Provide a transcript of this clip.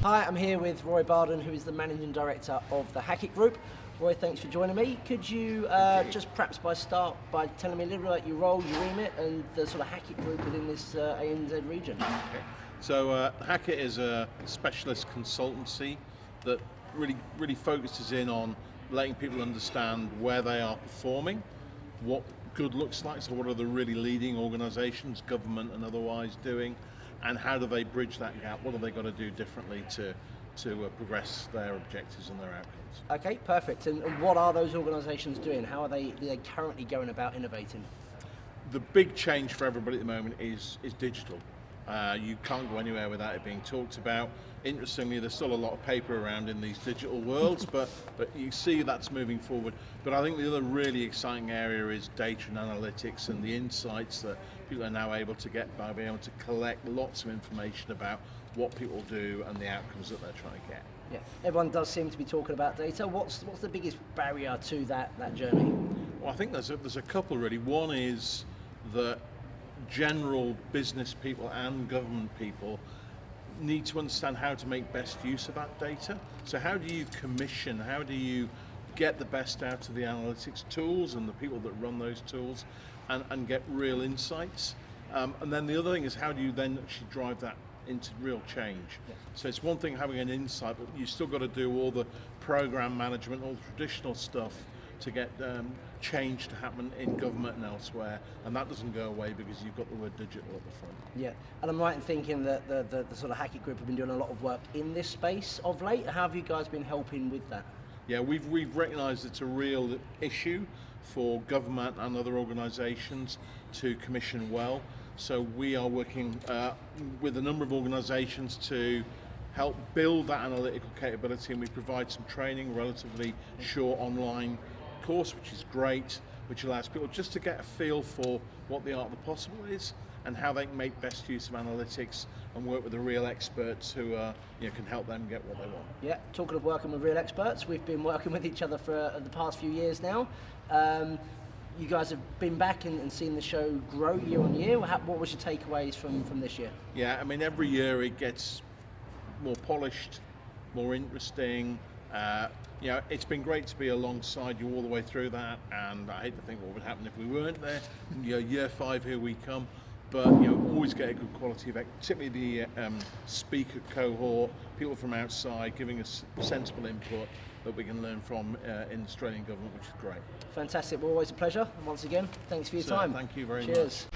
Hi, I'm here with Roy Barden, who is the Managing Director of the Hackett Group. Roy, thanks for joining me. Could you just perhaps start by telling me a little bit about your role, your remit, and the sort of Hackett Group within this ANZ region? Okay. So Hackett is a specialist consultancy that really focuses in on letting people understand where they are performing, what good looks like, so what are the really leading organisations, government and otherwise doing, and how do they bridge that gap, what have they got to do differently to progress their objectives and their outcomes. Okay, perfect. And what are those organisations doing? How are they currently going about innovating? The big change for everybody at the moment is digital. You can't go anywhere without it being talked about. Interestingly, there's still a lot of paper around in these digital worlds, but you see that's moving forward. But I think the other really exciting area is data and analytics and the insights that people are now able to get by being able to collect lots of information about what people do and the outcomes that they're trying to get. Yeah, everyone does seem to be talking about data. What's the biggest barrier to that journey? Well, I think there's a couple really. One is that general business people and government people need to understand how to make best use of that data. So how do you commission, how do you get the best out of the analytics tools and the people that run those tools and get real insights? And then the other thing is, how do you then actually drive that into real change? Yeah. So it's one thing having an insight, but you still got to do all the program management, all the traditional stuff to get change to happen in government and elsewhere, and that doesn't go away because you've got the word digital at the front. Yeah, and I'm right in thinking that the sort of Hackett Group have been doing a lot of work in this space of late. How have you guys been helping with that? Yeah, we've recognised it's a real issue for government and other organisations to commission well. So we are working with a number of organisations to help build that analytical capability, and we provide some training, relatively short online course, which is great, which allows people just to get a feel for what the art of the possible is and how they can make best use of analytics and work with the real experts who can help them get what they want. Yeah, talking of working with real experts, we've been working with each other for the past few years now. You guys have been back and seen the show grow year on year. What was your takeaways from this year? Yeah, I mean, every year it gets more polished, more interesting. It's been great to be alongside you all the way through that, and I hate to think what would happen if we weren't there. Year 5, here we come. But always get a good quality effect, particularly the speaker cohort, people from outside giving us sensible input that we can learn from in the Australian government, which is great. Fantastic. Well, always a pleasure. And once again, thanks for your time. Thank you very much. Cheers.